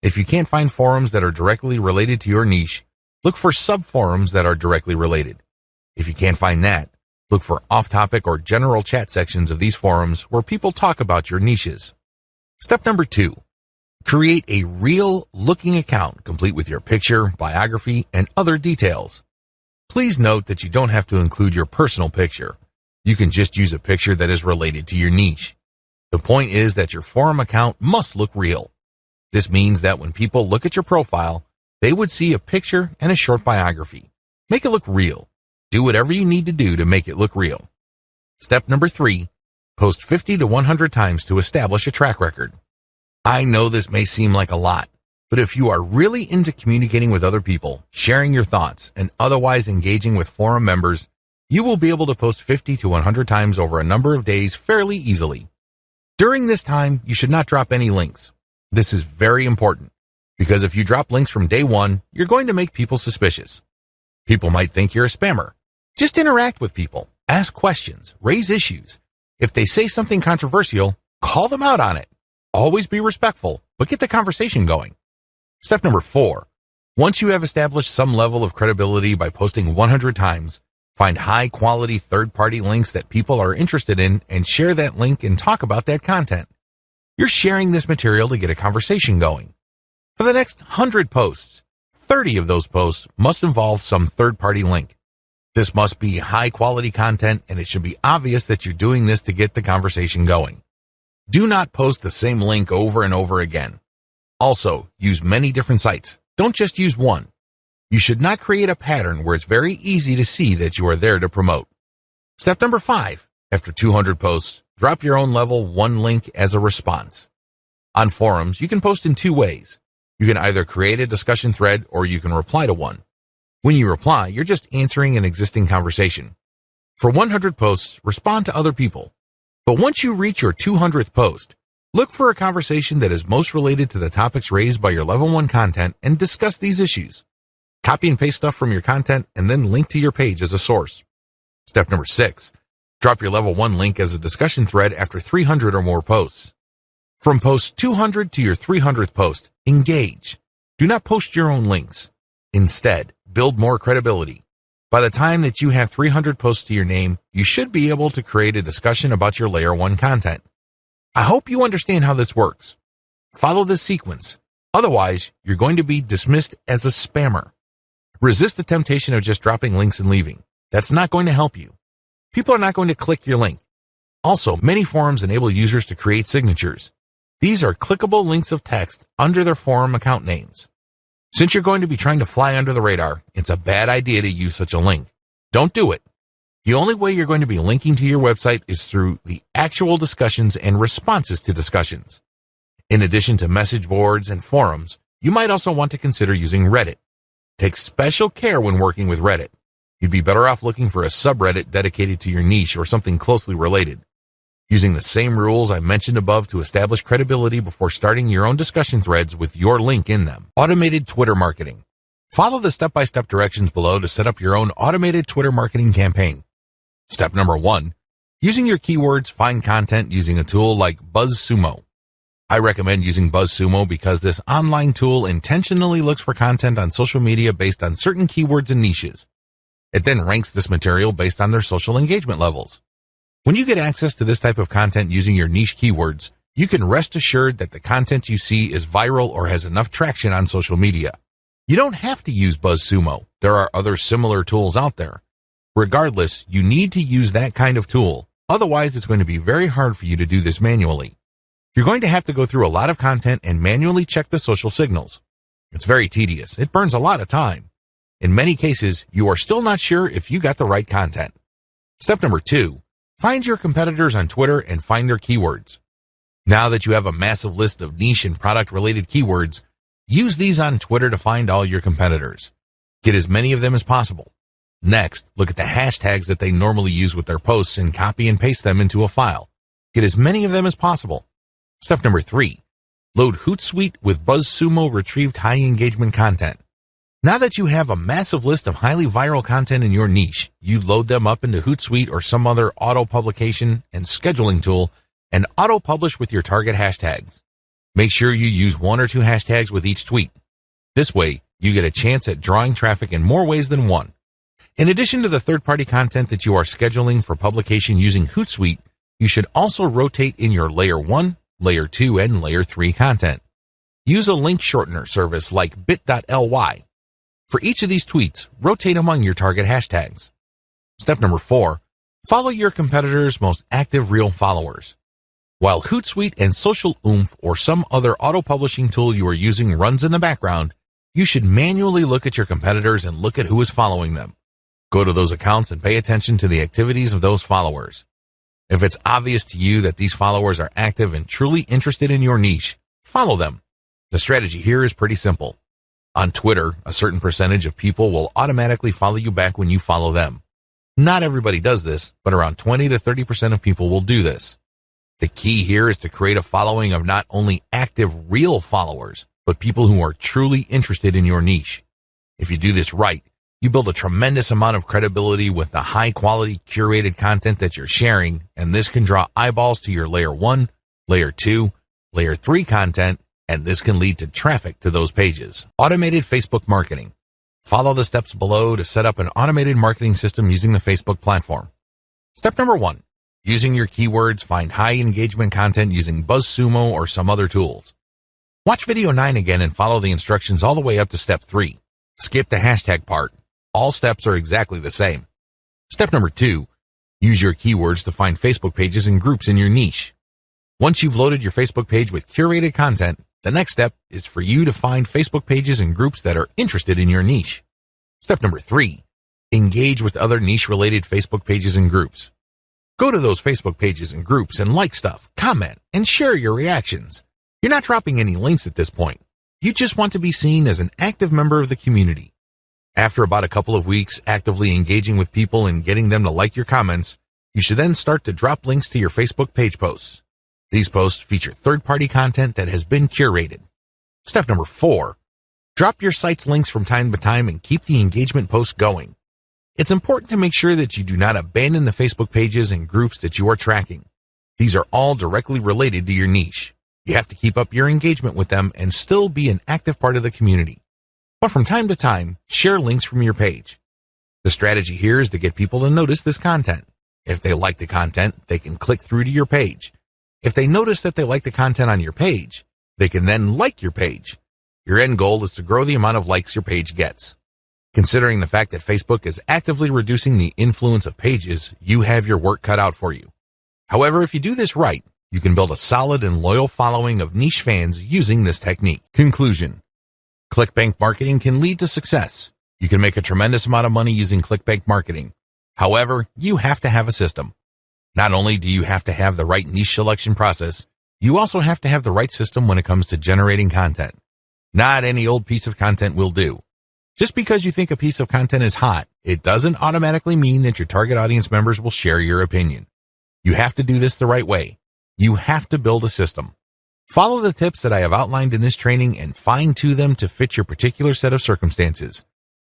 If you can't find forums that are directly related to your niche, look for sub-forums that are directly related. If you can't find that, look for off-topic or general chat sections of these forums where people talk about your niches. Step number 2, create a real-looking account complete with your picture, biography, and other details. Please note that you don't have to include your personal picture. You can just use a picture that is related to your niche. The point is that your forum account must look real. This means that when people look at your profile, they would see a picture and a short biography. Make it look real. Do whatever you need to do to make it look real. Step number 3, post 50 to 100 times to establish a track record. I know this may seem like a lot, but if you are really into communicating with other people, sharing your thoughts, and otherwise engaging with forum members, you will be able to post 50 to 100 times over a number of days fairly easily. During this time, you should not drop any links. This is very important, because if you drop links from day 1, you're going to make people suspicious. People might think you're a spammer. Just interact with people, ask questions, raise issues. If they say something controversial, call them out on it. Always be respectful, but get the conversation going. Step number 4, once you have established some level of credibility by posting 100 times, find high-quality third-party links that people are interested in and share that link and talk about that content. You're sharing this material to get a conversation going. For the next 100 posts, 30 of those posts must involve some third-party link. This must be high-quality content, and it should be obvious that you're doing this to get the conversation going. Do not post the same link over and over again. Also, use many different sites. Don't just use one. You should not create a pattern where it's very easy to see that you are there to promote. Step number 5, after 200 posts, drop your own level 1 link as a response. On forums, you can post in 2 ways. You can either create a discussion thread or you can reply to one. When you reply, you're just answering an existing conversation. For 100 posts, respond to other people. But once you reach your 200th post, look for a conversation that is most related to the topics raised by your level 1 content and discuss these issues. Copy and paste stuff from your content and then link to your page as a source. Step number 6, drop your level 1 link as a discussion thread after 300 or more posts. From post 200 to your 300th post, engage. Do not post your own links. Instead, build more credibility. By the time that you have 300 posts to your name, you should be able to create a discussion about your layer 1 content. I hope you understand how this works. Follow this sequence. Otherwise, you're going to be dismissed as a spammer. Resist the temptation of just dropping links and leaving. That's not going to help you. People are not going to click your link. Also, many forums enable users to create signatures. These are clickable links of text under their forum account names. Since you're going to be trying to fly under the radar, it's a bad idea to use such a link. Don't do it. The only way you're going to be linking to your website is through the actual discussions and responses to discussions. In addition to message boards and forums, you might also want to consider using Reddit. Take special care when working with Reddit. You'd be better off looking for a subreddit dedicated to your niche or something closely related. Using the same rules I mentioned above to establish credibility before starting your own discussion threads with your link in them. Automated Twitter marketing. Follow the step-by-step directions below to set up your own automated Twitter marketing campaign. Step number 1, using your keywords, find content using a tool like BuzzSumo. I recommend using BuzzSumo because this online tool intentionally looks for content on social media based on certain keywords and niches. It then ranks this material based on their social engagement levels. When you get access to this type of content using your niche keywords, you can rest assured that the content you see is viral or has enough traction on social media. You don't have to use BuzzSumo. There are other similar tools out there. Regardless, you need to use that kind of tool. Otherwise, it's going to be very hard for you to do this manually. You're going to have to go through a lot of content and manually check the social signals. It's very tedious. It burns a lot of time. In many cases, you are still not sure if you got the right content. Step number 2, find your competitors on Twitter and find their keywords. Now that you have a massive list of niche and product-related keywords, use these on Twitter to find all your competitors. Get as many of them as possible. Next, look at the hashtags that they normally use with their posts and copy and paste them into a file. Get as many of them as possible. Step number 3, load Hootsuite with BuzzSumo retrieved high engagement content. Now that you have a massive list of highly viral content in your niche, you load them up into Hootsuite or some other auto-publication and scheduling tool and auto-publish with your target hashtags. Make sure you use 1 or 2 hashtags with each tweet. This way, you get a chance at drawing traffic in more ways than one. In addition to the third-party content that you are scheduling for publication using Hootsuite, you should also rotate in your Layer 1, Layer 2, and Layer 3 content. Use a link shortener service like bit.ly. For each of these tweets, rotate among your target hashtags. Step number 4, follow your competitors' most active real followers. While Hootsuite and Social Oomph or some other auto-publishing tool you are using runs in the background, you should manually look at your competitors and look at who is following them. Go to those accounts and pay attention to the activities of those followers. If it's obvious to you that these followers are active and truly interested in your niche, follow them. The strategy here is pretty simple. On Twitter, a certain percentage of people will automatically follow you back when you follow them. Not everybody does this, but around 20 to 30% of people will do this. The key here is to create a following of not only active real followers, but people who are truly interested in your niche. If you do this right, you build a tremendous amount of credibility with the high-quality curated content that you're sharing, and this can draw eyeballs to your Layer 1, Layer 2, Layer 3 content, and this can lead to traffic to those pages. Automated Facebook marketing. Follow the steps below to set up an automated marketing system using the Facebook platform. Step number 1. Using your keywords, find high engagement content using BuzzSumo or some other tools. Watch video 9 again and follow the instructions all the way up to step 3. Skip the hashtag part. All steps are exactly the same. Step number 2. Use your keywords to find Facebook pages and groups in your niche. Once you've loaded your Facebook page with curated content, the next step is for you to find Facebook pages and groups that are interested in your niche. Step number 3. Engage with other niche-related Facebook pages and groups. Go to those Facebook pages and groups and like stuff, comment, and share your reactions. You're not dropping any links at this point. You just want to be seen as an active member of the community. After about a couple of weeks actively engaging with people and getting them to like your comments, you should then start to drop links to your Facebook page posts. These posts feature third-party content that has been curated. Step number 4. Drop your site's links from time to time and keep the engagement posts going. It's important to make sure that you do not abandon the Facebook pages and groups that you are tracking. These are all directly related to your niche. You have to keep up your engagement with them and still be an active part of the community. But from time to time, share links from your page. The strategy here is to get people to notice this content. If they like the content, they can click through to your page. If they notice that they like the content on your page, they can then like your page. Your end goal is to grow the amount of likes your page gets. Considering the fact that Facebook is actively reducing the influence of pages, you have your work cut out for you. However, if you do this right, you can build a solid and loyal following of niche fans using this technique. Conclusion. ClickBank marketing can lead to success. You can make a tremendous amount of money using ClickBank marketing. However, you have to have a system. Not only do you have to have the right niche selection process, you also have to have the right system when it comes to generating content. Not any old piece of content will do. Just because you think a piece of content is hot, it doesn't automatically mean that your target audience members will share your opinion. You have to do this the right way. You have to build a system. Follow the tips that I have outlined in this training and fine-tune them to fit your particular set of circumstances.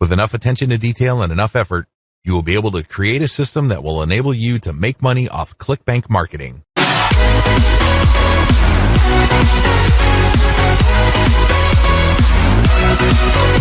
With enough attention to detail and enough effort, you will be able to create a system that will enable you to make money off ClickBank marketing.